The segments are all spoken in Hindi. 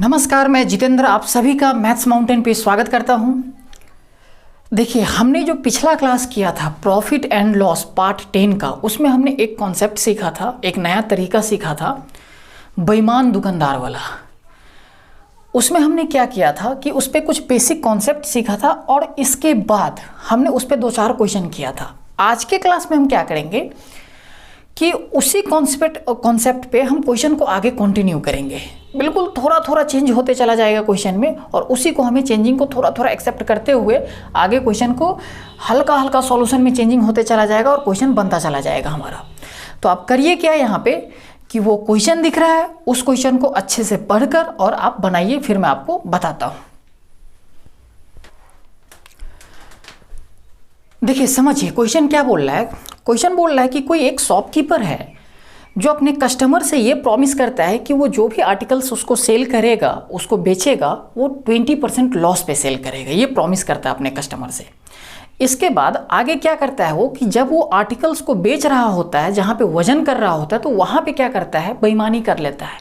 नमस्कार, मैं जितेंद्र आप सभी का मैथ्स माउंटेन पे स्वागत करता हूं। देखिए, हमने जो पिछला क्लास किया था प्रॉफिट एंड लॉस पार्ट 10 का, उसमें हमने एक कॉन्सेप्ट सीखा था, एक नया तरीका सीखा था बेईमान दुकानदार वाला। उसमें हमने क्या किया था कि उस पर कुछ बेसिक कॉन्सेप्ट सीखा था और इसके बाद हमने उस पर 2-4 क्वेश्चन किया था। आज के क्लास में हम क्या करेंगे कि उसी कॉन्सेप्ट पे हम क्वेश्चन को आगे कंटिन्यू करेंगे। बिल्कुल थोड़ा थोड़ा चेंज होते चला जाएगा क्वेश्चन में, और उसी को हमें चेंजिंग को थोड़ा थोड़ा एक्सेप्ट करते हुए आगे क्वेश्चन को हल्का हल्का सॉल्यूशन में चेंजिंग होते चला जाएगा और क्वेश्चन बनता चला जाएगा हमारा। तो आप करिए क्या यहाँ पे कि वो क्वेश्चन दिख रहा है, उस क्वेश्चन को अच्छे से पढ़कर और आप बनाइए, फिर मैं आपको बताता हूँ। देखिए, समझिए क्वेश्चन क्या बोल रहा है। क्वेश्चन बोल रहा है कि कोई एक शॉपकीपर है जो अपने कस्टमर से ये प्रॉमिस करता है कि वो जो भी आर्टिकल्स उसको सेल करेगा, उसको बेचेगा, वो 20% लॉस पे सेल करेगा। ये प्रॉमिस करता है अपने कस्टमर से। इसके बाद आगे क्या करता है वो कि जब वो आर्टिकल्स को बेच रहा होता है, जहाँ पे वजन कर रहा होता है, तो वहाँ पे क्या करता है, बेईमानी कर लेता है।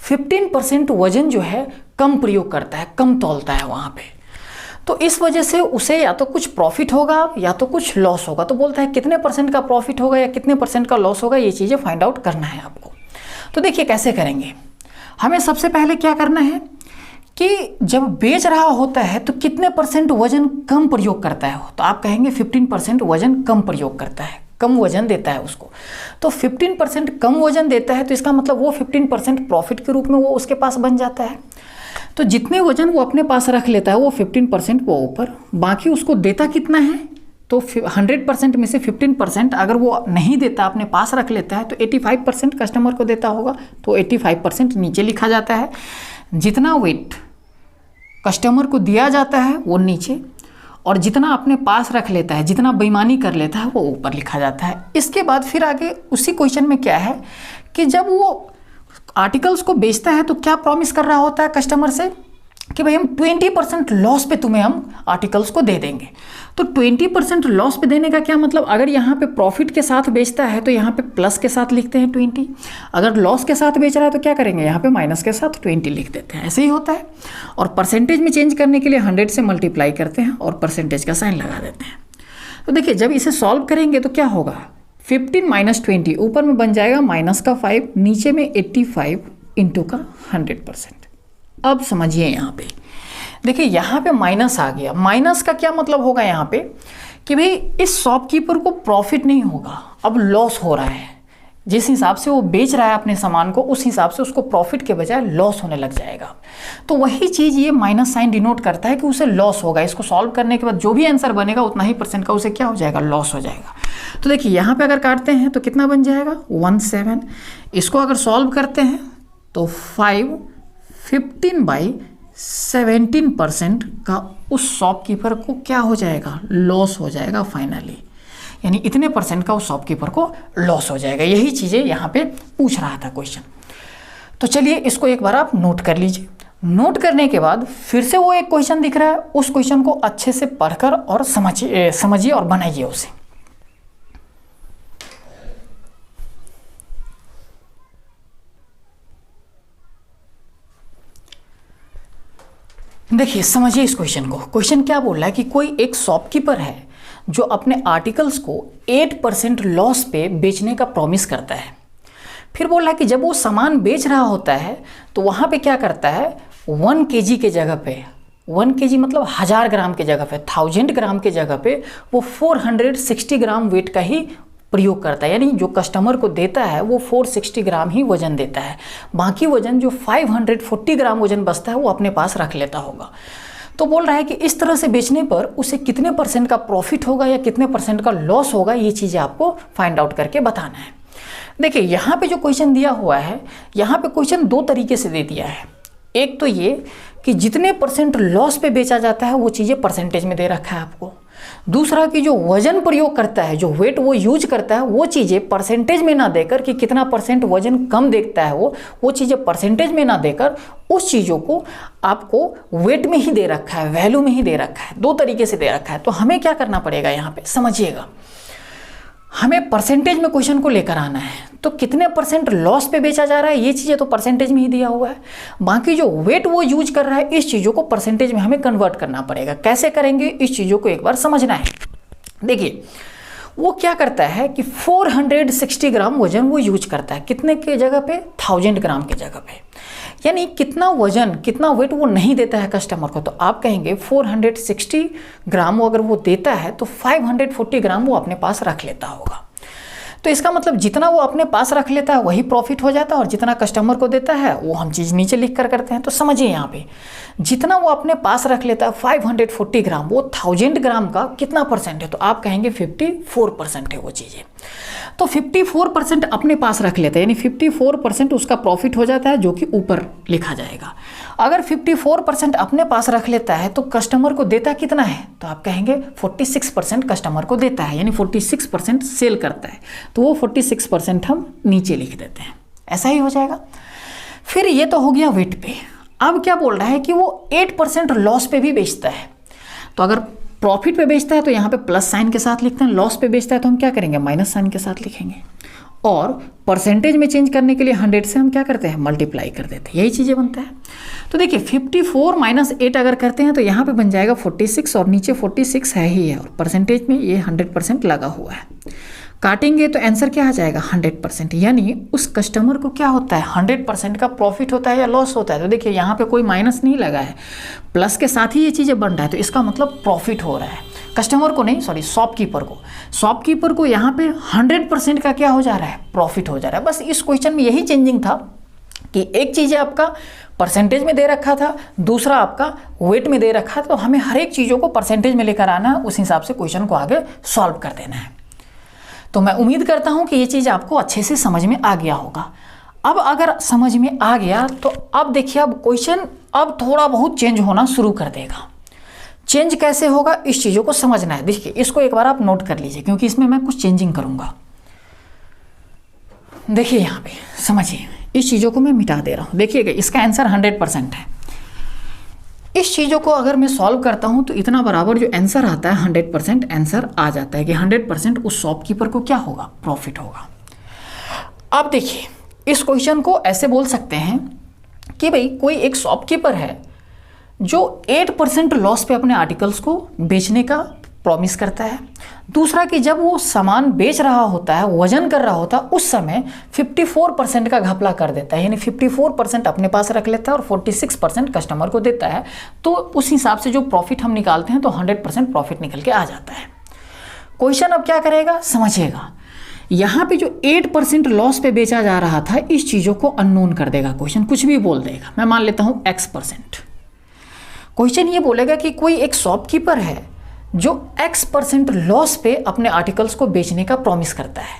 15% वजन जो है कम प्रयोग करता है, कम तौलता है वहाँ पे। तो इस वजह से उसे या तो कुछ प्रॉफिट होगा या तो कुछ लॉस होगा। तो बोलता है कितने % का प्रॉफिट होगा या कितने % का लॉस होगा, ये चीज़ें फाइंड आउट करना है आपको। तो देखिए कैसे करेंगे। हमें सबसे पहले क्या करना है कि जब बेच रहा होता है तो कितने % वजन कम प्रयोग करता है। तो आप कहेंगे 15% वजन कम प्रयोग करता है, कम वजन देता है उसको। तो 15% कम वजन देता है, तो इसका मतलब वो 15% प्रॉफिट के रूप में वो उसके पास बन जाता है। तो जितने वजन वो अपने पास रख लेता है वो 15% वो ऊपर, बाकी उसको देता कितना है, तो 100% में से 15% अगर वो नहीं देता, अपने पास रख लेता है, तो 85% कस्टमर को देता होगा। तो 85% नीचे लिखा जाता है। जितना वेट कस्टमर को दिया जाता है वो नीचे, और जितना अपने पास रख लेता है, जितना बेईमानी कर लेता है, वो ऊपर लिखा जाता है। इसके बाद फिर आगे उसी क्वेश्चन में क्या है कि जब वो आर्टिकल्स को बेचता है तो क्या प्रॉमिस कर रहा होता है कस्टमर से कि भाई हम 20% लॉस पे तुम्हें हम आर्टिकल्स को दे देंगे। तो 20% लॉस पे देने का क्या मतलब, अगर यहाँ पे प्रॉफिट के साथ बेचता है तो यहाँ पे प्लस के साथ लिखते हैं 20, अगर लॉस के साथ बेच रहा है तो क्या करेंगे, यहाँ पे माइनस के साथ 20 लिख देते हैं। ऐसे ही होता है। और परसेंटेज में चेंज करने के लिए 100 से मल्टीप्लाई करते हैं और परसेंटेज का साइन लगा देते हैं। तो देखिए, जब इसे सॉल्व करेंगे तो क्या होगा, 15 - 20 ऊपर में बन जाएगा -5, नीचे में 85 इंटू का 100%। अब समझिए यहाँ पे, देखिए यहाँ पे माइनस आ गया। माइनस का क्या मतलब होगा यहाँ पे कि भाई इस शॉपकीपर को प्रॉफिट नहीं होगा, अब लॉस हो रहा है। जिस हिसाब से वो बेच रहा है अपने सामान को, उस हिसाब से उसको प्रॉफिट के बजाय लॉस होने लग जाएगा। तो वही चीज़ ये माइनस साइन डिनोट करता है कि उसे लॉस होगा। इसको सॉल्व करने के बाद जो भी आंसर बनेगा उतना ही % का उसे क्या हो जाएगा, लॉस हो जाएगा। तो देखिए यहाँ पे अगर काटते हैं तो कितना बन जाएगा, 17। इसको अगर सॉल्व करते हैं तो 15/17% का उस शॉपकीपर को क्या हो जाएगा, लॉस हो जाएगा फाइनली। यानी इतने % का उस शॉपकीपर को लॉस हो जाएगा। यही चीज़ें यहाँ पे पूछ रहा था क्वेश्चन। तो चलिए इसको एक बार आप नोट कर लीजिए। नोट करने के बाद फिर से वो एक क्वेश्चन दिख रहा है, उस क्वेश्चन को अच्छे से पढ़कर और समझिए और बनाइए उसे। देखिए समझिए इस क्वेश्चन को। क्वेश्चन क्या बोल रहा है कि कोई एक शॉपकीपर है जो अपने आर्टिकल्स को 8% लॉस पे बेचने का प्रॉमिस करता है। फिर बोल रहा है कि जब वो सामान बेच रहा होता है तो वहाँ पे क्या करता है, 1 kg के जगह पे, 1 kg मतलब 1000 ग्राम के जगह पे, 1000 ग्राम के जगह पे वो 460 ग्राम वेट का ही प्रयोग करता है। यानी जो कस्टमर को देता है वो 460 ग्राम ही वजन देता है, बाकी वजन जो 540 ग्राम वजन बचता है वो अपने पास रख लेता होगा। तो बोल रहा है कि इस तरह से बेचने पर उसे कितने % का प्रॉफिट होगा या कितने % का लॉस होगा, ये चीज़ें आपको फाइंड आउट करके बताना है। देखिए यहाँ पे जो क्वेश्चन दिया हुआ है, यहाँ पे क्वेश्चन 2 तरीके से दे दिया है। एक तो ये कि जितने % लॉस पे बेचा जाता है वो चीज़ें परसेंटेज में दे रखा है आपको। दूसरा कि जो वजन प्रयोग करता है, जो वेट वो यूज करता है, वो चीज़ें परसेंटेज में ना देकर कि कितना % वजन कम देखता है वो चीज़ें परसेंटेज में ना देकर उस चीज़ों को आपको वेट में ही दे रखा है, वैल्यू में ही दे रखा है। 2 तरीके से दे रखा है। तो हमें क्या करना पड़ेगा यहाँ पे, समझिएगा। हमें परसेंटेज में क्वेश्चन को लेकर आना है, तो कितने परसेंट लॉस पे बेचा जा रहा है ये चीज़ें तो परसेंटेज में ही दिया हुआ है। बाकी जो वेट वो यूज कर रहा है, इस चीज़ों को परसेंटेज में हमें कन्वर्ट करना पड़ेगा। कैसे करेंगे, इस चीज़ों को एक बार समझना है। देखिए वो क्या करता है कि 460 ग्राम वजन वो यूज करता है, कितने के जगह पे, 1000 ग्राम के जगह पे। यानी कितना वजन, कितना वेट वो नहीं देता है कस्टमर को, तो आप कहेंगे 460 ग्राम वो अगर वो देता है तो 540 ग्राम वो अपने पास रख लेता होगा। तो इसका मतलब जितना वो अपने पास रख लेता है वही प्रॉफिट हो जाता है, और जितना कस्टमर को देता है वो हम चीज़ नीचे लिख कर करते हैं। तो समझिए यहाँ पे जितना वो अपने पास रख लेता है 540 ग्राम, वो 1000 ग्राम का कितना परसेंट है, तो आप कहेंगे 54% है वो चीज़ें। तो 54% अपने पास रख लेते हैं, यानी 54% उसका प्रॉफिट हो जाता है, जो कि ऊपर लिखा जाएगा। अगर 54% अपने पास रख लेता है तो कस्टमर को देता कितना है, तो आप कहेंगे 46% कस्टमर को देता है, यानी 46% सेल करता है, तो वो 46% हम नीचे लिख देते हैं, ऐसा ही हो जाएगा। फिर ये तो हो गया वेट पे। अब क्या बोल रहा है कि वो 8% लॉस पे भी बेचता है। तो अगर प्रॉफिट पे बेचता है तो यहाँ पे प्लस साइन के साथ लिखते हैं, लॉस पे बेचता है तो हम क्या करेंगे, माइनस साइन के साथ लिखेंगे। और परसेंटेज में चेंज करने के लिए 100 से हम क्या करते हैं, मल्टीप्लाई कर देते हैं, यही चीज़ें बनता है। तो देखिए 54 माइनस 8 अगर करते हैं तो यहाँ पे बन जाएगा 46, और नीचे 46 है ही है, और परसेंटेज में ये 100% लगा हुआ है। काटेंगे तो आंसर क्या आ जाएगा, 100%। यानी उस कस्टमर को क्या होता है, 100% का प्रॉफिट होता है या लॉस होता है। तो देखिए यहाँ पे कोई माइनस नहीं लगा है, प्लस के साथ ही ये चीज़ें बन रहा है, तो इसका मतलब प्रॉफिट हो रहा है। कस्टमर को नहीं, सॉरी शॉपकीपर को यहाँ पे 100% का क्या हो जा रहा है, प्रॉफिट हो जा रहा है। बस इस क्वेश्चन में यही चेंजिंग था कि एक चीज़ आपका परसेंटेज में दे रखा था, दूसरा आपका वेट में दे रखा था, तो हमें हर एक चीज़ों को परसेंटेज में लेकर आना है, उस हिसाब से क्वेश्चन को आगे सॉल्व कर देना है। तो मैं उम्मीद करता हूँ कि ये चीज़ आपको अच्छे से समझ में आ गया होगा। अब अगर समझ में आ गया तो अब देखिए, अब क्वेश्चन अब थोड़ा बहुत चेंज होना शुरू कर देगा। चेंज कैसे होगा, इस चीज़ों को समझना है। देखिए इसको एक बार आप नोट कर लीजिए, क्योंकि इसमें मैं कुछ चेंजिंग करूँगा। देखिए यहाँ पे समझिए, इस चीज़ों को मैं मिटा दे रहा हूँ। देखिएगा इसका आंसर 100% है। इस चीज़ों को अगर मैं सॉल्व करता हूँ तो इतना बराबर जो आंसर आता है 100% आंसर आ जाता है कि 100% उस शॉपकीपर को क्या होगा, प्रॉफिट होगा। अब देखिए इस क्वेश्चन को ऐसे बोल सकते हैं कि भाई कोई एक शॉपकीपर है जो 8% लॉस पे अपने आर्टिकल्स को बेचने का प्रॉमिस करता है। दूसरा कि जब वो सामान बेच रहा होता है, वजन कर रहा होता है, उस समय 54% का घपला कर देता है, यानी 54% अपने पास रख लेता है और 46% कस्टमर को देता है। तो उस हिसाब से जो प्रॉफिट हम निकालते हैं तो 100% प्रॉफिट निकल के आ जाता है। क्वेश्चन अब क्या करेगा, समझिएगा। यहाँ पे जो 8% लॉस पे बेचा जा रहा था, इस चीज़ों को अननोन कर देगा क्वेश्चन, कुछ भी बोल देगा। मैं मान लेता हूँ X%। क्वेश्चन ये बोलेगा कि कोई एक शॉपकीपर है जो X% लॉस पे अपने आर्टिकल्स को बेचने का प्रॉमिस करता है।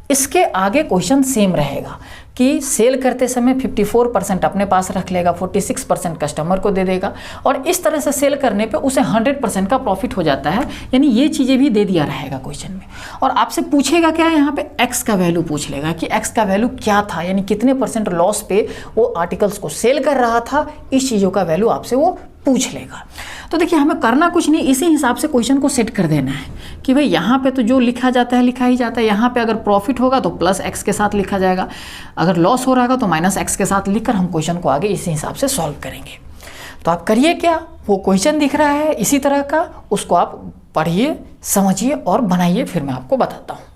इसके आगे क्वेश्चन सेम रहेगा कि सेल करते समय 54% अपने पास रख लेगा, 46% कस्टमर को दे देगा, और इस तरह से सेल करने पे उसे 100% का प्रॉफिट हो जाता है। यानी ये चीज़ें भी दे दिया रहेगा क्वेश्चन में। और आपसे पूछेगा क्या, यहाँ पे X का वैल्यू पूछ लेगा कि X का वैल्यू क्या था, यानी कितने % लॉस पे वो आर्टिकल्स को सेल कर रहा था। इस चीज़ों का वैल्यू आपसे वो पूछ लेगा। तो देखिए हमें करना कुछ नहीं, इसी हिसाब से क्वेश्चन को सेट कर देना है कि भाई यहाँ पे तो जो लिखा जाता है लिखा ही जाता है। यहाँ पे अगर प्रॉफिट होगा तो प्लस X के साथ लिखा जाएगा, अगर लॉस हो रहा होगा तो माइनस X के साथ लिखकर हम क्वेश्चन को आगे इसी हिसाब से सॉल्व करेंगे। तो आप करिए क्या, वो क्वेश्चन दिख रहा है इसी तरह का, उसको आप पढ़िए, समझिए और बनाइए, फिर मैं आपको बताता हूँ।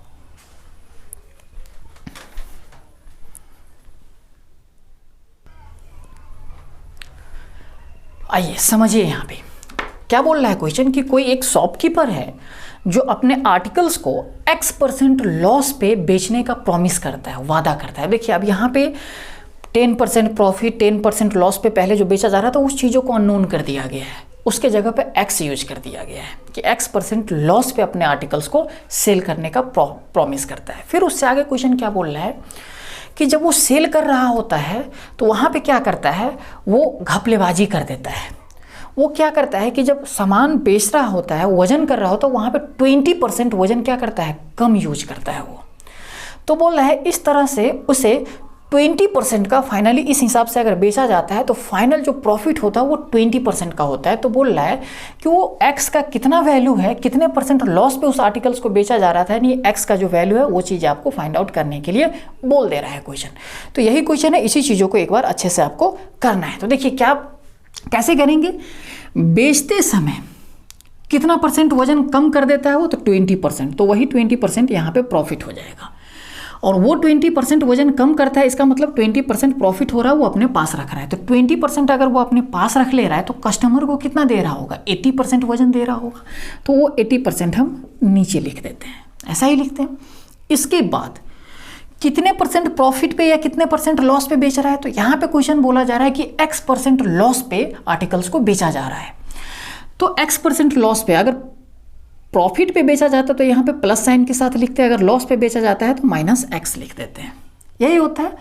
आइए समझिए यहाँ पे क्या बोल रहा है क्वेश्चन कि कोई एक शॉपकीपर है जो अपने आर्टिकल्स को X% लॉस पे बेचने का प्रॉमिस करता है, वादा करता है। देखिए अब यहाँ पे 10% प्रॉफिट 10% लॉस पे पहले जो बेचा जा रहा था उस चीज़ों को अननोन कर दिया गया है, उसके जगह पे X यूज कर दिया गया है कि X% लॉस पे अपने आर्टिकल्स को सेल करने का प्रॉमिस करता है। फिर उससे आगे क्वेश्चन क्या बोल रहा है कि जब वो सेल कर रहा होता है तो वहाँ पे क्या करता है, वो घपलेबाजी कर देता है। वो क्या करता है कि जब सामान बेच रहा होता है, वजन कर रहा होता है, वहाँ पे 20% वजन क्या करता है, कम यूज करता है वो। तो बोल रहा है इस तरह से उसे 20% का फाइनली इस हिसाब से अगर बेचा जाता है तो फाइनल जो प्रॉफिट होता है वो 20% का होता है। तो बोल रहा है कि वो एक्स का कितना वैल्यू है, कितने परसेंट लॉस पे उस आर्टिकल्स को बेचा जा रहा था, यानी एक्स का जो वैल्यू है वो चीज़ आपको फाइंड आउट करने के लिए बोल दे रहा है क्वेश्चन। तो यही क्वेश्चन है, इसी चीज़ों को एक बार अच्छे से आपको करना है। तो देखिए क्या कैसे करेंगे, बेचते समय कितना परसेंट वजन कम कर देता है वो, तो 20%, तो वही 20% यहाँ पे प्रॉफिट हो जाएगा। और वो 20% वजन कम करता है, इसका मतलब 20% प्रॉफिट हो रहा है, वो अपने पास रख रहा है। तो 20% अगर वो अपने पास रख ले रहा है तो कस्टमर को कितना दे रहा होगा, 80% वजन दे रहा होगा। तो वो 80% हम नीचे लिख देते हैं, ऐसा ही लिखते हैं। इसके बाद कितने परसेंट प्रॉफिट पे या कितने परसेंट लॉस पे बेच रहा है, तो यहाँ पे क्वेश्चन बोला जा रहा है कि x% लॉस पे आर्टिकल्स को बेचा जा रहा है। तो x% लॉस पे, अगर प्रॉफिट पे बेचा जाता है तो यहाँ पे प्लस साइन के साथ लिखते हैं, अगर लॉस पे बेचा जाता है तो -x लिख देते हैं, यही होता है।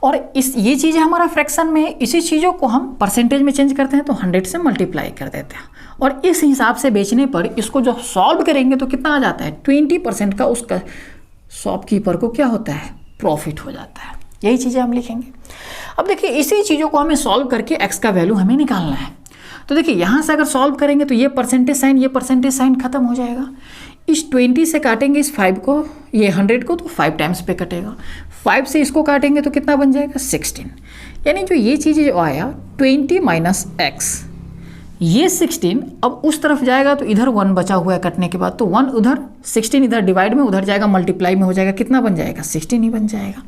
और ये चीज़ें हमारा फ्रैक्शन में है, इसी चीज़ों को हम परसेंटेज में चेंज करते हैं तो 100 से मल्टीप्लाई कर देते हैं। और इस हिसाब से बेचने पर इसको जो सॉल्व करेंगे तो कितना आ जाता है, 20% का उसका शॉपकीपर को क्या होता है, प्रॉफिट हो जाता है। यही चीज़ें हम लिखेंगे। अब देखिए इसी चीज़ों को हमें सॉल्व करके x का वैल्यू हमें निकालना है। तो देखिए यहाँ से अगर सॉल्व करेंगे तो ये परसेंटेज साइन खत्म हो जाएगा। इस 20 से काटेंगे इस 5 को, ये 100 को, तो 5 टाइम्स पे कटेगा। 5 से इसको काटेंगे तो कितना बन जाएगा, 16। यानी जो ये चीज़ जो आया 20 - x, ये 16 अब उस तरफ जाएगा तो इधर 1 बचा हुआ है कटने के बाद, तो 1 उधर, 16 इधर डिवाइड में, उधर जाएगा मल्टीप्लाई में हो जाएगा, कितना बन जाएगा, 16 ही बन जाएगा।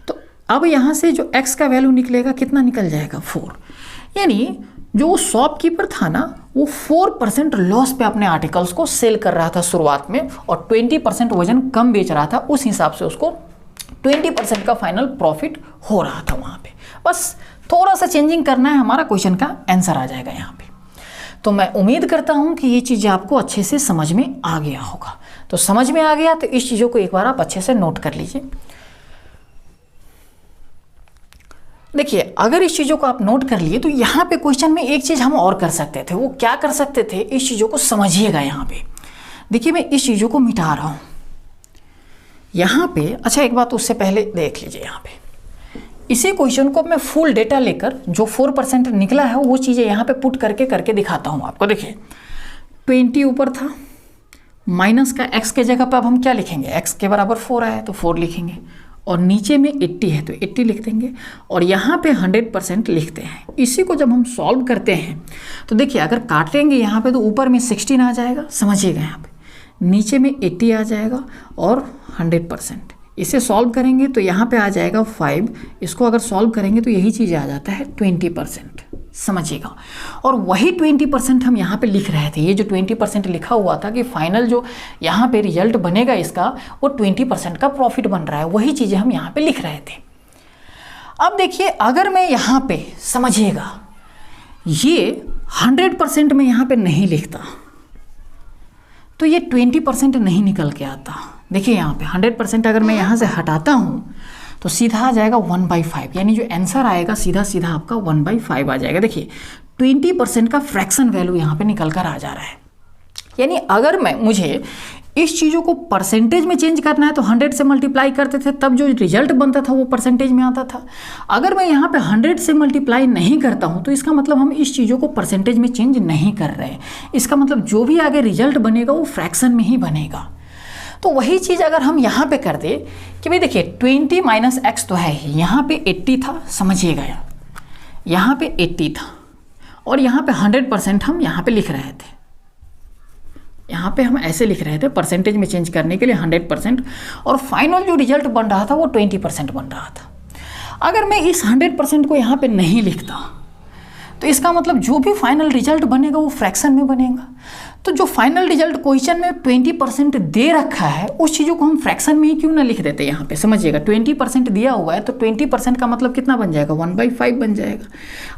तो अब यहाँ से जो x का वैल्यू निकलेगा कितना निकल जाएगा, 4। यानी जो शॉपकीपर था ना वो 4% लॉस पे अपने आर्टिकल्स को सेल कर रहा था शुरुआत में, और 20% वजन कम बेच रहा था, उस हिसाब से उसको 20% का फाइनल प्रॉफिट हो रहा था वहाँ पे। बस थोड़ा सा चेंजिंग करना है, हमारा क्वेश्चन का आंसर आ जाएगा यहाँ पे। तो मैं उम्मीद करता हूँ कि ये चीज़ आपको अच्छे से समझ में आ गया होगा। तो समझ में आ गया तो इस चीज़ों को एक बार आप अच्छे से नोट कर लीजिए। देखिए अगर इस चीज़ों को आप नोट कर लिए तो यहाँ पे क्वेश्चन में एक चीज़ हम और कर सकते थे। वो क्या कर सकते थे, इस चीज़ों को समझिएगा। यहाँ पे देखिए मैं इस चीज़ों को मिटा रहा हूँ यहाँ पे। अच्छा एक बात उससे पहले देख लीजिए, यहाँ पे इसी क्वेश्चन को मैं फुल डेटा लेकर जो 4% निकला है वो चीज़ें यहाँ पे पुट करके दिखाता हूँ आपको। देखिए 20 ऊपर था, माइनस का x के जगह पर अब हम क्या लिखेंगे, x के बराबर 4 आया तो 4 लिखेंगे, और नीचे में 80 है तो 80 लिख देंगे, और यहाँ पे 100% लिखते हैं। इसी को जब हम सॉल्व करते हैं तो देखिए अगर काटेंगे यहाँ पे तो ऊपर में 16 आ जाएगा, समझिएगा, यहाँ पे नीचे में 80 आ जाएगा और 100%। इसे सॉल्व करेंगे तो यहाँ पे आ जाएगा 5, इसको अगर सॉल्व करेंगे तो यही चीज़ आ जाता है 20%, समझिएगा। और वही 20% हम यहाँ पे लिख रहे थे। ये जो 20% लिखा हुआ था कि फाइनल जो यहाँ पे रिजल्ट बनेगा इसका वो 20% का प्रॉफिट बन रहा है, वही चीज़ें हम यहाँ पे लिख रहे थे। अब देखिए अगर मैं यहाँ पे, समझिएगा, ये 100% में यहाँ पे नहीं लिखता तो ये 20% नहीं निकल के आता। देखिए यहाँ पे 100% अगर मैं यहाँ से हटाता हूँ तो सीधा आ जाएगा 1/5, यानी जो आंसर आएगा सीधा सीधा आपका 1/5 आ जाएगा। देखिए 20% का फ्रैक्शन वैल्यू यहाँ पे निकल कर आ जा रहा है। यानी अगर मुझे इस चीज़ों को परसेंटेज में चेंज करना है तो 100 से मल्टीप्लाई करते थे, तब जो रिजल्ट बनता था वो परसेंटेज में आता था। अगर मैं यहाँ पे 100 से मल्टीप्लाई नहीं करता हूँ तो इसका मतलब हम इस चीज़ों को परसेंटेज में चेंज नहीं कर रहे हैं। इसका मतलब जो भी आगे रिजल्ट बनेगा वो फ्रैक्शन में ही बनेगा। तो वही चीज़ अगर हम यहाँ पे कर दे कि भाई देखिए 20 - x तो है ही, यहाँ पे 80 था, समझिएगा, यहाँ पे 80 था, और यहाँ पे 100% हम यहाँ पे लिख रहे थे। यहाँ पे हम ऐसे लिख रहे थे परसेंटेज में चेंज करने के लिए 100%, और फाइनल जो रिजल्ट बन रहा था वो 20% बन रहा था। अगर मैं इस 100% को यहाँ पे नहीं लिखता तो इसका मतलब जो भी फाइनल रिजल्ट बनेगा वो फ्रैक्शन में बनेगा। तो जो फाइनल रिजल्ट क्वेश्चन में 20% दे रखा है उस चीज़ों को हम फ्रैक्शन में ही क्यों ना लिख देते। यहाँ पे समझिएगा 20% दिया हुआ है तो 20% का मतलब कितना बन जाएगा, 1/5 बन जाएगा।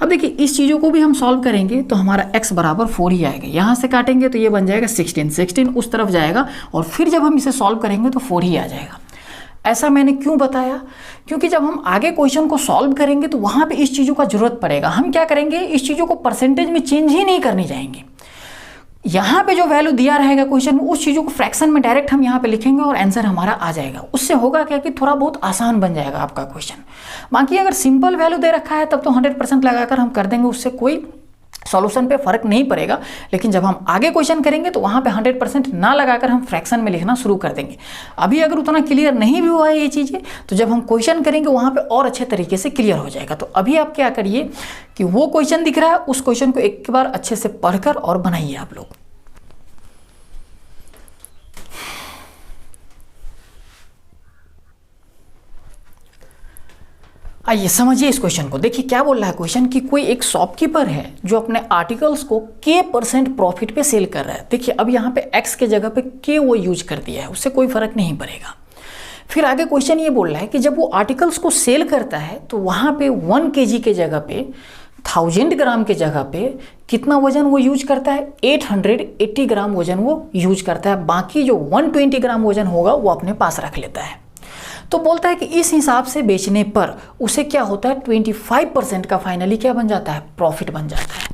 अब देखिए इस चीज़ों को भी हम सॉल्व करेंगे तो हमारा x बराबर 4 ही आएगा। यहाँ से काटेंगे तो ये बन जाएगा 16 उस तरफ जाएगा, और फिर जब हम इसे सॉल्व करेंगे तो 4 ही आ जाएगा। ऐसा मैंने क्यों बताया, क्योंकि जब हम आगे क्वेश्चन को सॉल्व करेंगे तो वहाँ पे इस चीज़ों का जरूरत पड़ेगा। हम क्या करेंगे, इस चीज़ों को परसेंटेज में चेंज ही नहीं करने जाएंगे। यहाँ पे जो वैल्यू दिया रहेगा क्वेश्चन में, उस चीज़ों को फ्रैक्शन में डायरेक्ट हम यहाँ पे लिखेंगे और आंसर हमारा आ जाएगा। उससे होगा क्या कि थोड़ा बहुत आसान बन जाएगा आपका क्वेश्चन। बाकी अगर सिंपल वैल्यू दे रखा है तब तो 100% लगाकर हम कर देंगे, उससे कोई सॉल्यूशन पे फर्क नहीं पड़ेगा। लेकिन जब हम आगे क्वेश्चन करेंगे तो वहाँ पे 100% ना लगाकर हम फ्रैक्शन में लिखना शुरू कर देंगे। अभी अगर उतना क्लियर नहीं भी हुआ है ये चीज़ें, तो जब हम क्वेश्चन करेंगे वहाँ पे और अच्छे तरीके से क्लियर हो जाएगा। तो अभी आप क्या करिए कि वो क्वेश्चन दिख रहा है, उस क्वेश्चन को एक बार अच्छे से पढ़कर और बनाइए आप लोग। आइए समझिए इस क्वेश्चन को। देखिए क्या बोल रहा है क्वेश्चन कि कोई एक शॉपकीपर है जो अपने आर्टिकल्स को K% प्रॉफिट पे सेल कर रहा है। देखिए अब यहाँ पे X के जगह पे K वो यूज कर दिया है, उससे कोई फर्क नहीं पड़ेगा। फिर आगे क्वेश्चन ये बोल रहा है कि जब वो आर्टिकल्स को सेल करता है तो वहाँ पे 1 kg के जगह पे 1000 ग्राम के जगह पे कितना वजन वो यूज करता है, 880 ग्राम वजन वो यूज करता है। बाकी जो 120 ग्राम वजन होगा वो अपने पास रख लेता है। तो बोलता है कि इस हिसाब से बेचने पर उसे क्या होता है, 25% का फाइनली क्या बन जाता है, प्रॉफिट बन जाता है।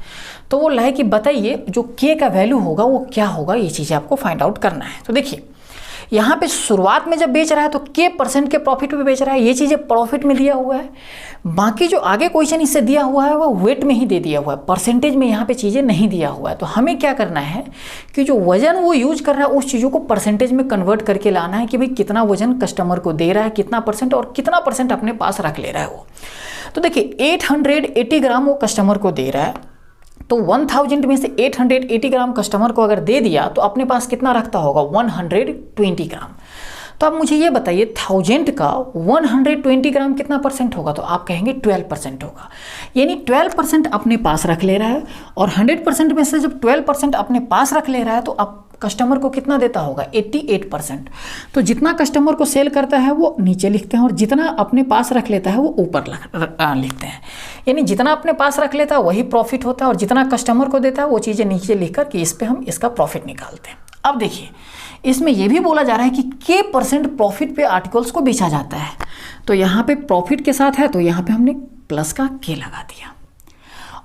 तो वो है कि बताइए जो के का वैल्यू होगा वो क्या होगा, ये चीज़ें आपको फाइंड आउट करना है। तो देखिए यहाँ पे शुरुआत में जब बेच रहा है तो K% के प्रॉफिट पे बेच रहा है, ये चीज़ें प्रॉफिट में दिया हुआ है। बाकी जो आगे क्वेश्चन इससे दिया हुआ है वो वेट में ही दे दिया हुआ है, परसेंटेज में यहाँ पे चीज़ें नहीं दिया हुआ है। तो हमें क्या करना है कि जो वजन वो यूज कर रहा है उस चीज़ों को परसेंटेज में कन्वर्ट करके लाना है कि भाई कितना वजन कस्टमर को दे रहा है, कितना परसेंट और कितना परसेंट अपने पास रख ले रहा है वो। तो देखिए 880 ग्राम वो कस्टमर को दे रहा है, तो 1000 में से 880 ग्राम कस्टमर को अगर दे दिया तो अपने पास कितना रखता होगा, 120 ग्राम। तो अब मुझे ये बताइए 1000 का 120 ग्राम कितना परसेंट होगा, तो आप कहेंगे 12% होगा। यानी 12% अपने पास रख ले रहा है और 100% में से जब 12% अपने पास रख ले रहा है तो अब कस्टमर को कितना देता होगा, 88%। तो जितना कस्टमर को सेल करता है वो नीचे लिखते हैं और जितना अपने पास रख लेता है वो ऊपर लिखते हैं। यानी जितना अपने पास रख लेता है वही प्रॉफिट होता है और जितना कस्टमर को देता है वो चीज़ें नीचे लिखकर कि इस पे हम इसका प्रॉफिट निकालते हैं। अब देखिए इसमें यह भी बोला जा रहा है कि K% प्रॉफिट पे आर्टिकल्स को बेचा जाता है। तो यहाँ पे प्रॉफिट के साथ है तो यहाँ पे हमने प्लस का K लगा दिया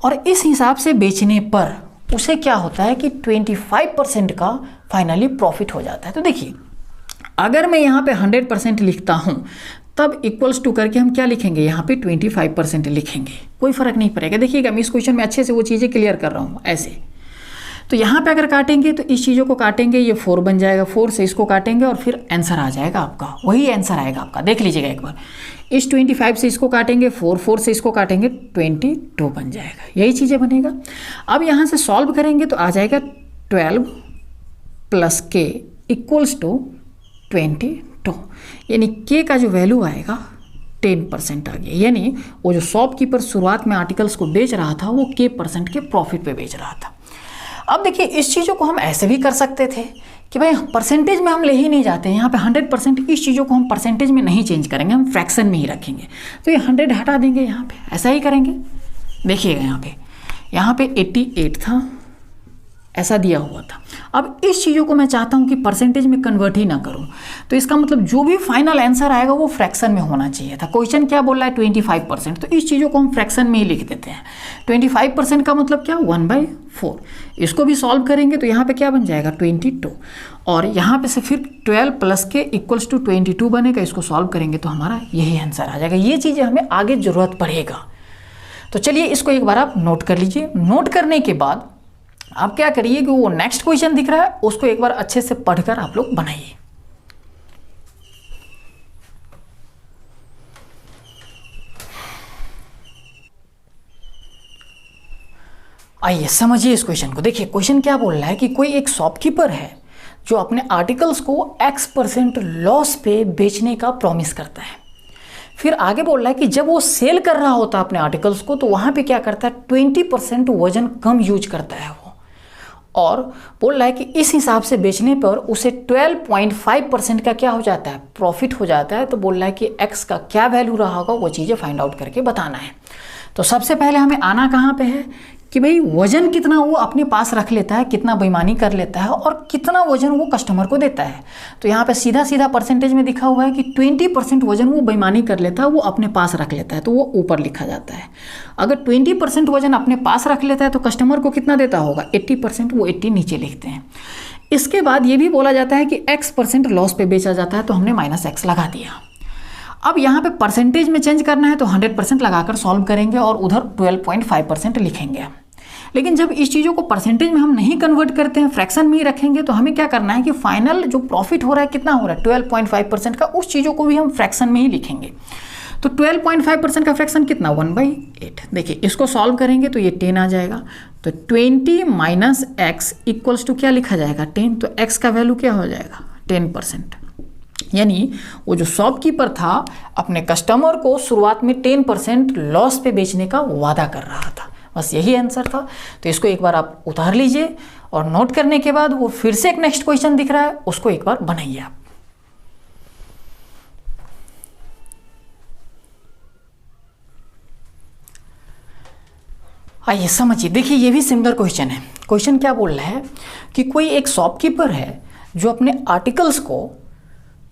और इस हिसाब से बेचने पर उसे क्या होता है कि 25% का फाइनली प्रॉफिट हो जाता है। तो देखिए अगर मैं यहाँ पे 100% लिखता हूँ तब इक्वल्स टू करके हम क्या लिखेंगे, यहाँ पे 25% लिखेंगे, कोई फर्क नहीं पड़ेगा। देखिएगा मैं इस क्वेश्चन में अच्छे से वो चीज़ें क्लियर कर रहा हूँ ऐसे। तो यहाँ पे अगर काटेंगे तो इस चीज़ों को काटेंगे, ये 4 बन जाएगा, 4 से इसको काटेंगे और फिर आंसर आ जाएगा आपका, वही आंसर आएगा आपका। देख लीजिएगा एक बार, इस 25 से इसको काटेंगे, 4 से इसको काटेंगे, 22 बन जाएगा, यही चीज़ें बनेगा। अब यहाँ से सॉल्व करेंगे तो आ जाएगा 12 + K = 22। यानी K का जो वैल्यू आएगा 10% आ गया। यानी वो जो शॉपकीपर शुरुआत में आर्टिकल्स को बेच रहा था वो K% के प्रॉफिट पे बेच रहा था। अब देखिए इस चीज़ों को हम ऐसे भी कर सकते थे कि भाई परसेंटेज में हम ले ही नहीं जाते हैं, यहाँ पे 100%, इस चीज़ों को हम परसेंटेज में नहीं चेंज करेंगे, हम फ्रैक्शन में ही रखेंगे। तो ये 100 हटा देंगे, यहाँ पे ऐसा ही करेंगे। देखिएगा यहाँ पे 88 था, ऐसा दिया हुआ था। अब इस चीज़ों को मैं चाहता हूँ कि परसेंटेज में कन्वर्ट ही ना करूँ, तो इसका मतलब जो भी फाइनल आंसर आएगा वो फ्रैक्शन में होना चाहिए था। क्वेश्चन क्या बोल रहा है, 25%, तो इस चीज़ों को हम फ्रैक्शन में ही लिख देते हैं। 25% का मतलब क्या, 1/4। इसको भी सॉल्व करेंगे तो यहाँ पे क्या बन जाएगा, 22, और यहाँ पे से फिर 12 + K = 22 बनेगा। इसको सॉल्व करेंगे तो हमारा यही आंसर आ जाएगा। ये चीज़ें हमें आगे ज़रूरत पड़ेगा। तो चलिए इसको एक बार आप नोट कर लीजिए। नोट करने के बाद आप क्या करिए कि वो नेक्स्ट क्वेश्चन दिख रहा है उसको एक बार अच्छे से पढ़कर आप लोग बनाइए। आइए समझिए इस क्वेश्चन को। देखिए क्वेश्चन क्या बोल रहा है कि कोई एक शॉपकीपर है जो अपने आर्टिकल्स को X% लॉस पे बेचने का प्रॉमिस करता है। फिर आगे बोल रहा है कि जब वो सेल कर रहा होता है अपने आर्टिकल्स को तो वहाँ पे क्या करता है, 20% वजन कम यूज करता है वो, और बोल रहा है कि इस हिसाब से बेचने पर उसे 12.5% का क्या हो जाता है, प्रॉफिट हो जाता है। तो बोल रहा है कि X का क्या वैल्यू रहा होगा वो चीज़ें फाइंड आउट करके बताना है। तो सबसे पहले हमें आना कहाँ पे है, कि भाई वजन कितना वो अपने पास रख लेता है, कितना बेईमानी कर लेता है और कितना वजन वो कस्टमर को देता है। तो यहाँ पे सीधा सीधा परसेंटेज में दिखा हुआ है कि 20% वजन वो बेईमानी कर लेता है, वो अपने पास रख लेता है, तो वो ऊपर लिखा जाता है। अगर 20% वजन अपने पास रख लेता है तो कस्टमर को कितना देता होगा, 80%, वो 80 नीचे लिखते हैं। इसके बाद ये भी बोला जाता है कि x% लॉस पे बेचा जाता है, तो हमने -x लगा दिया। अब यहाँ पे परसेंटेज में चेंज करना है तो 100% लगाकर सॉल्व करेंगे और उधर 12.5% लिखेंगे। लेकिन जब इस चीज़ों को परसेंटेज में हम नहीं कन्वर्ट करते हैं, फ्रैक्शन में ही रखेंगे, तो हमें क्या करना है कि फाइनल जो प्रॉफिट हो रहा है कितना हो रहा है 12.5% का, उस चीज़ों को भी हम फ्रैक्शन में ही लिखेंगे। तो 12.5% का फ्रैक्शन कितना, 1/8। देखिए इसको सॉल्व करेंगे तो ये 10 आ जाएगा। तो 20 माइनस x इक्वल्स टू क्या लिखा जाएगा, 10। तो x का वैल्यू क्या हो जाएगा, 10%। यानी वो जो शॉपकीपर था अपने कस्टमर को शुरुआत में 10% लॉस पे बेचने का वादा कर रहा था। बस यही आंसर था। तो इसको एक बार आप उतार लीजिए और नोट करने के बाद वो फिर से एक नेक्स्ट क्वेश्चन दिख रहा है, उसको एक बार बनाइए आप। आइए समझिए, देखिए ये भी सिमिलर क्वेश्चन है। क्वेश्चन क्या बोल रहा है कि कोई एक शॉपकीपर है जो अपने आर्टिकल्स को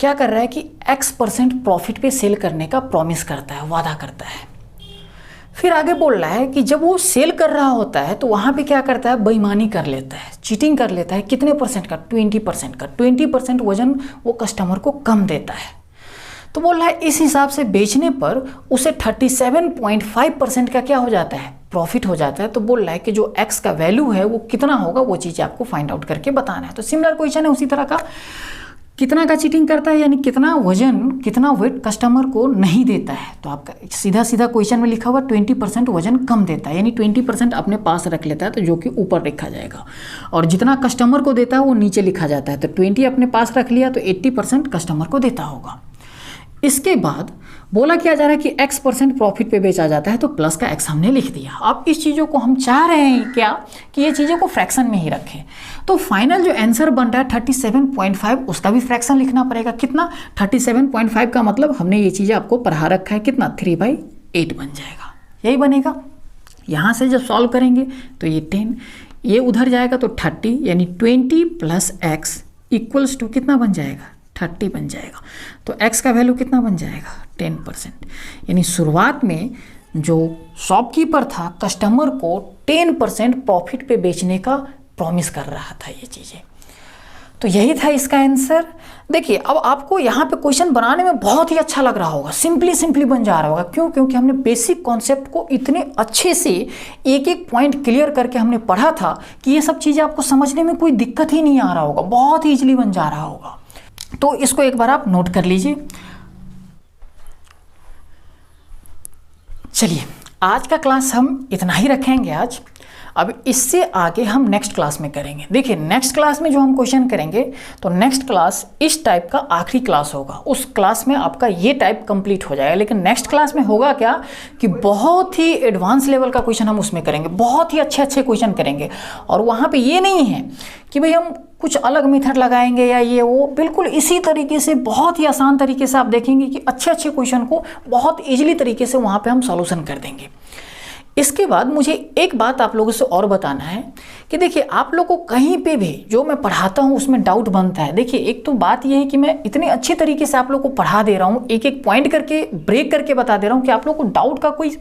क्या कर रहा है कि x% प्रॉफिट पे सेल करने का प्रॉमिस करता है, वादा करता है। फिर आगे बोल रहा है कि जब वो सेल कर रहा होता है तो वहाँ पे क्या करता है, बेईमानी कर लेता है, चीटिंग कर लेता है। कितने परसेंट का, 20% का। 20% वजन वो कस्टमर को कम देता है। तो बोल रहा है इस हिसाब से बेचने पर उसे 37.5% का क्या हो जाता है, प्रॉफिट हो जाता है। तो बोल रहा है कि जो x का वैल्यू है वो कितना होगा, वो चीज़ आपको फाइंड आउट करके बताना है। तो सिमिलर क्वेश्चन है उसी तरह का, कितना का चीटिंग करता है, यानी कितना वजन, कितना वेट कस्टमर को नहीं देता है। तो आपका सीधा सीधा क्वेश्चन में लिखा हुआ 20% वजन कम देता है, यानी 20% अपने पास रख लेता है, तो जो कि ऊपर लिखा जाएगा। और जितना कस्टमर को देता है वो नीचे लिखा जाता है। तो 20 अपने पास रख लिया तो 80% कस्टमर को देता होगा। इसके बाद बोला किया जा रहा है कि x% प्रॉफिट पे बेचा जाता है, तो प्लस का x हमने लिख दिया। अब इस चीज़ों को हम चाह रहे हैं क्या कि ये चीज़ों को फ्रैक्शन में ही रखें। तो फाइनल जो आंसर बन रहा है 37.5, उसका भी फ्रैक्शन लिखना पड़ेगा। कितना, 37.5 का मतलब हमने ये चीज़ें आपको पढ़ा रखा है, कितना 3/8 बन जाएगा, यही बनेगा। यहाँ से जब सॉल्व करेंगे तो ये 10, ये उधर जाएगा तो 30, यानी 20 + x इक्वल्स टू कितना बन जाएगा, 30 बन जाएगा। तो x का वैल्यू कितना बन जाएगा, 10%। यानी शुरुआत में जो शॉपकीपर था कस्टमर को 10% प्रॉफिट पे बेचने का प्रॉमिस कर रहा था ये चीज़ें। तो यही था इसका आंसर। देखिए अब आपको यहाँ पे क्वेश्चन बनाने में बहुत ही अच्छा लग रहा होगा, सिंपली बन जा रहा होगा। क्यों, क्योंकि हमने बेसिक कॉन्सेप्ट को इतने अच्छे से एक एक पॉइंट क्लियर करके हमने पढ़ा था कि ये सब चीज़ें आपको समझने में कोई दिक्कत ही नहीं आ रहा होगा, बहुत ही ईजिली बन जा रहा होगा। तो इसको एक बार आप नोट कर लीजिए। चलिए आज का क्लास हम इतना ही रखेंगे आज। अब इससे आगे हम नेक्स्ट क्लास में करेंगे। देखिए नेक्स्ट क्लास में जो हम क्वेश्चन करेंगे, तो नेक्स्ट क्लास इस टाइप का आखिरी क्लास होगा। उस क्लास में आपका ये टाइप कंप्लीट हो जाएगा। लेकिन नेक्स्ट क्लास में होगा क्या कि बहुत ही एडवांस लेवल का क्वेश्चन हम उसमें करेंगे, बहुत ही अच्छे क्वेश्चन करेंगे। और वहाँ पे ये नहीं है कि भाई हम कुछ अलग मेथड लगाएंगे या ये वो, बिल्कुल इसी तरीके से बहुत ही आसान तरीके से आप देखेंगे कि अच्छे क्वेश्चन को बहुत ईजिली तरीके से वहाँ पे हम सॉल्यूशन कर देंगे। इसके बाद मुझे एक बात आप लोगों से और बताना है कि देखिए आप लोगों को कहीं पे भी जो मैं पढ़ाता हूँ उसमें डाउट बनता है। देखिए एक तो बात यह है कि मैं इतने अच्छे तरीके से आप लोगों को पढ़ा दे रहा हूँ, एक एक पॉइंट करके ब्रेक करके बता दे रहा हूँ कि आप लोगों को डाउट का कोई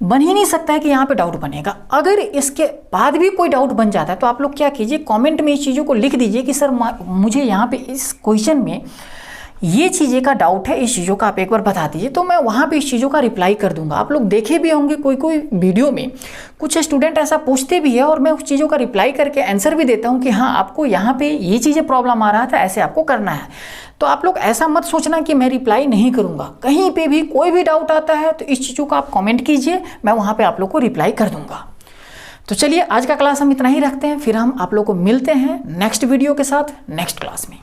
बन ही नहीं सकता है कि यहाँ पे डाउट बनेगा। अगर इसके बाद भी कोई डाउट बन जाता है तो आप लोग क्या कीजिए, कमेंट में इस चीज़ों को लिख दीजिए कि सर मुझे यहाँ पे इस क्वेश्चन में ये चीज़ें का डाउट है, इस चीज़ों का आप एक बार बता दीजिए, तो मैं वहाँ पे इस चीज़ों का रिप्लाई कर दूंगा। आप लोग देखे भी होंगे कोई वीडियो में कुछ स्टूडेंट ऐसा पूछते भी है और मैं उस चीज़ों का रिप्लाई करके आंसर भी देता हूँ कि हाँ आपको यहाँ पे ये चीज़ें प्रॉब्लम आ रहा था, ऐसे आपको करना है। तो आप लोग ऐसा मत सोचना कि मैं रिप्लाई नहीं करूँगा। कहीं पर भी कोई भी डाउट आता है तो इस चीज़ों का आप कॉमेंट कीजिए, मैं वहाँ पर आप लोग को रिप्लाई कर दूँगा। तो चलिए आज का क्लास हम इतना ही रखते हैं, फिर हम आप लोग को मिलते हैं नेक्स्ट वीडियो के साथ नेक्स्ट क्लास में।